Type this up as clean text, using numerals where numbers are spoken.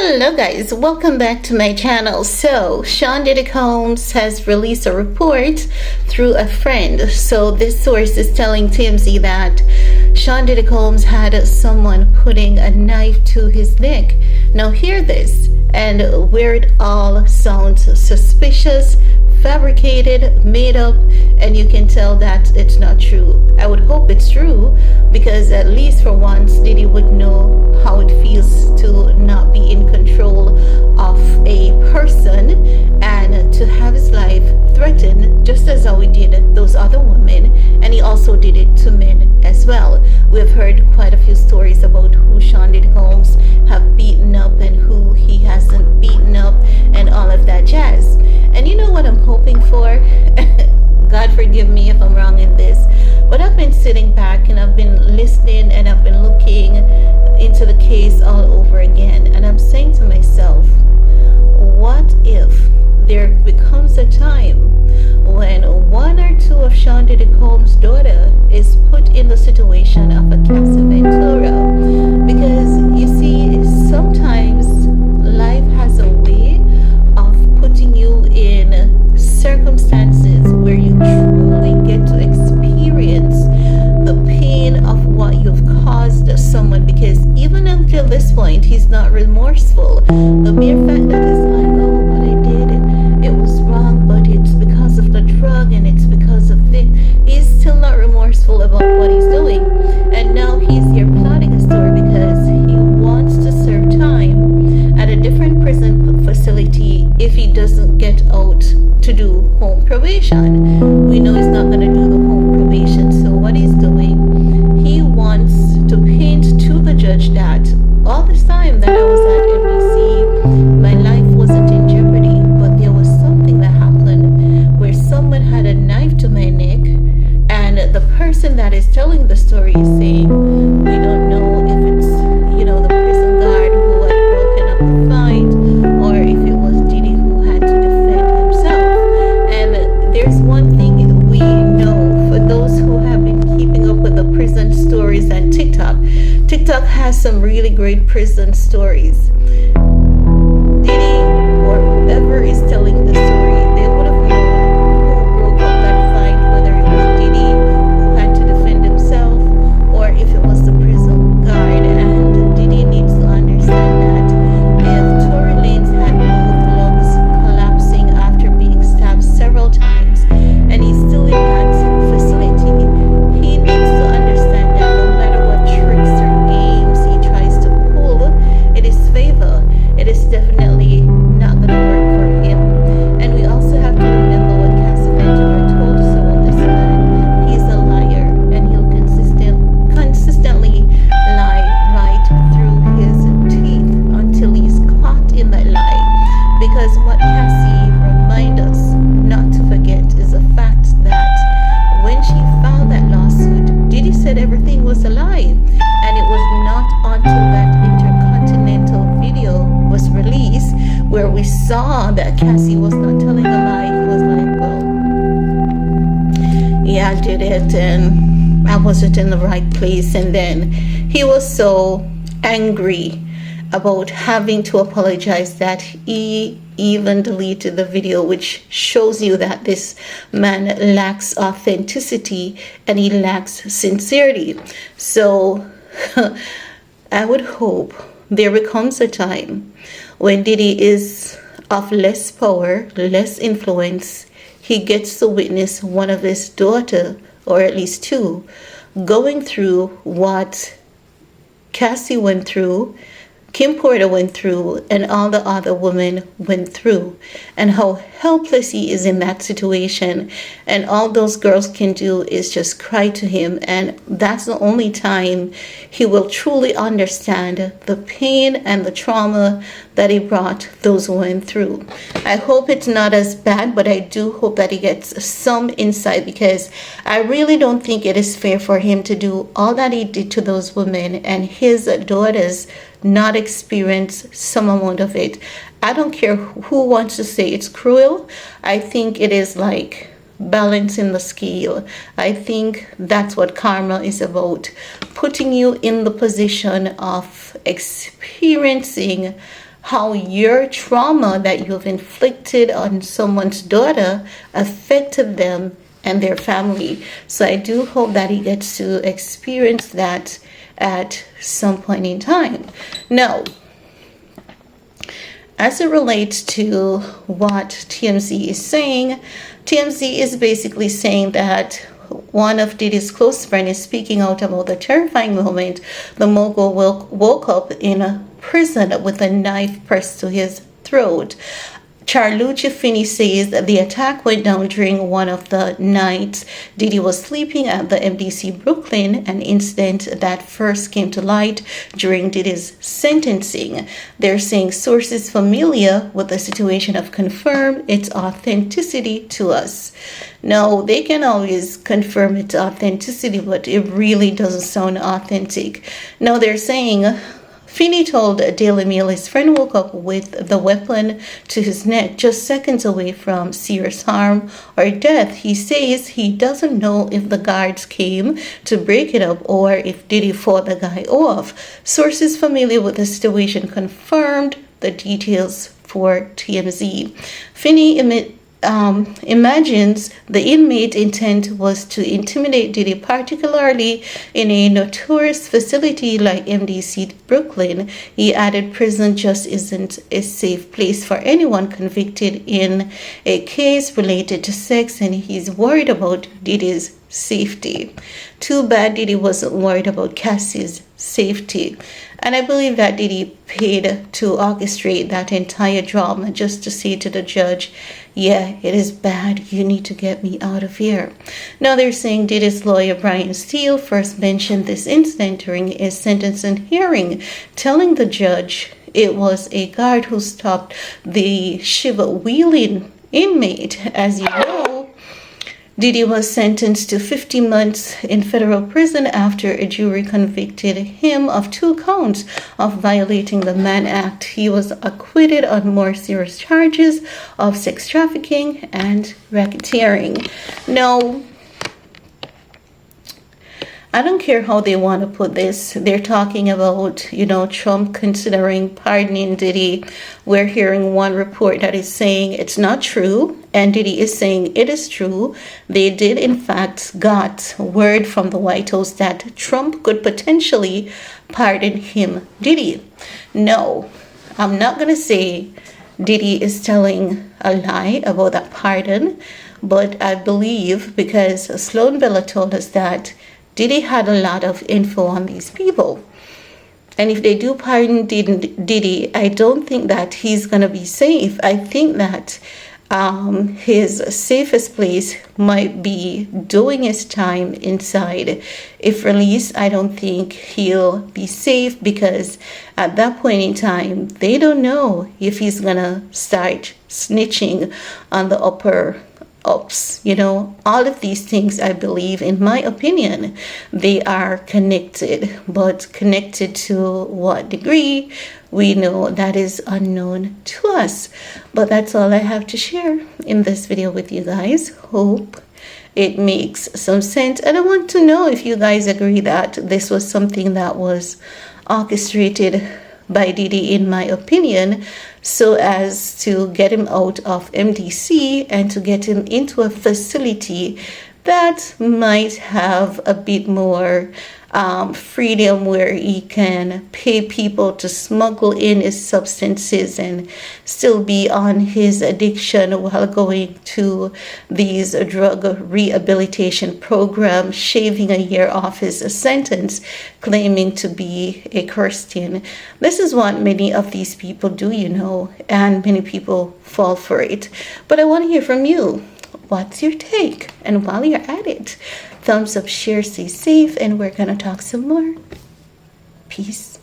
Hello guys, welcome back to my channel. So Sean Diddy Combs has released a report through a friend. So this source is telling TMZ that Sean Diddy Combs had someone putting a knife to his neck. Now hear this, and where it all sounds suspicious, fabricated, made up, and you can tell that it's not true. I would hope it's true, because at least for once Diddy would know how it feels to not be in control of a person and to have his life threatened, just as how he did those other women, and he also did it to men as well. We've heard quite a few stories about who Sean Diddy Combs have beaten up and who he hasn't beaten up and all of that jazz. And you know what I'm hoping for? God forgive me if I'm wrong in this, but I've been sitting back and I've been listening and I've been looking into the case all over again, and I'm saying to myself, what if there becomes a time when one or two of Sean Diddy Combs' daughter is put in the situation of a Cassie Ventura? Because you see, sometimes life has a way of putting you in circumstances where you truly get to experience the pain of what you've caused someone, because even until this point he's not remorseful. The mere fact that he's like, oh, what I did, it was wrong, but it's because of the drug and it's because of this, he's still not remorseful about what he's doing. And now he's here plotting a story because he wants to serve time at a different prison facility if he doesn't get out to do home probation. We know he's not going to do the home probation, so what he's doing, he wants to paint to the judge that all this time that I was at NBC, my life wasn't in jeopardy, but there was something that happened where someone had a knife to my neck, and the person that is telling the story is saying, we don't know if it's, the prison guard who had broken up the fight, or if it was Diddy who had to defend himself. And there's one thing we know, for those who have been keeping up with the prison stories and TikTok has some really great prison stories. Diddy or whoever is telling the story, they would have known who broke up that fight, whether it was Diddy who had to defend himself or if it was the prison guard. And Diddy needs to understand that if Tory Lanez had both lungs collapsing after being stabbed several times and he's still in that facility, he needs to understand that no matter what tricks or games he tries to pull in his favor, it is definitely not going to work for him. And we also have to remember what Cassie Ventura told us about this man. He's a liar, and he'll consistently lie right through his teeth until he's caught in that lie. Because what Cassie reminds us not to forget is the fact that when she filed that lawsuit, Diddy said everything was a lie, and it was not until that intercontinental video was released where we saw that Cassie was not telling a lie. He was like, well, yeah, I did it and I wasn't in the right place. And then he was so angry about having to apologize that he even deleted the video, which shows you that this man lacks authenticity and he lacks sincerity. So I would hope there becomes a time when Diddy is of less power, less influence, he gets to witness one of his daughter, or at least two, going through what Cassie went through, Kimporter went through, and all the other women went through, and how helpless he is in that situation. And all those girls can do is just cry to him, and that's the only time he will truly understand the pain and the trauma that he brought those women through. I hope it's not as bad, but I do hope that he gets some insight, because I really don't think it is fair for him to do all that he did to those women and his daughters not experience some amount of it. I don't care who wants to say it's cruel. I think it is like balancing the scale. I think that's what karma is about, putting you in the position of experiencing how your trauma that you've inflicted on someone's daughter affected them and their family. So I do hope that he gets to experience that at some point in time. Now, as it relates to what TMZ is saying, TMZ is basically saying that one of Diddy's close friends is speaking out about the terrifying moment the mogul woke up in a prison with a knife pressed to his throat. Charlucci Finney says that the attack went down during one of the nights Diddy was sleeping at the MDC Brooklyn, an incident that first came to light during Diddy's sentencing. They're saying sources familiar with the situation have confirmed its authenticity to us. Now, they can always confirm its authenticity, but it really doesn't sound authentic. Now, they're saying Finney told Daily Mail his friend woke up with the weapon to his neck just seconds away from serious harm or death. He says he doesn't know if the guards came to break it up or if Diddy fought the guy off. Sources familiar with the situation confirmed the details for TMZ. Finney imagines the inmate intent was to intimidate Diddy, particularly in a notorious facility like MDC Brooklyn. He added prison just isn't a safe place for anyone convicted in a case related to sex, and he's worried about Diddy's safety. Too bad Diddy wasn't worried about Cassie's safety. And I believe that Diddy paid to orchestrate that entire drama just to say to the judge, yeah, it is bad. You need to get me out of here. Now they're saying Diddy's lawyer, Brian Steele, first mentioned this incident during a sentencing hearing, telling the judge it was a guard who stopped the shiva-wheeling inmate. As you know, Diddy was sentenced to 50 months in federal prison after a jury convicted him of 2 counts of violating the Mann Act. He was acquitted on more serious charges of sex trafficking and racketeering. Now, I don't care how they want to put this. They're talking about, Trump considering pardoning Diddy. We're hearing one report that is saying it's not true, and Diddy is saying it is true. They did, in fact, got word from the White House that Trump could potentially pardon him, Diddy. No, I'm not going to say Diddy is telling a lie about that pardon, but I believe, because Sloan Bella told us that Diddy had a lot of info on these people. And if they do pardon Diddy, I don't think that he's going to be safe. I think that his safest place might be doing his time inside. If released, I don't think he'll be safe, because at that point in time, they don't know if he's going to start snitching on the upper ups. All of these things, I believe, in my opinion, they are connected, but connected to what degree, we know that is unknown to us. But that's all I have to share in this video with you guys. Hope it makes some sense, and I want to know if you guys agree that this was something that was orchestrated by Diddy, in my opinion, so as to get him out of MDC and to get him into a facility that might have a bit more freedom, where he can pay people to smuggle in his substances and still be on his addiction while going to these drug rehabilitation programs, shaving a year off his sentence, claiming to be a Christian. This is what many of these people do, and many people fall for it. But I want to hear from you. What's your take? And while you're at it, thumbs up, share, stay safe, and we're gonna talk some more. Peace.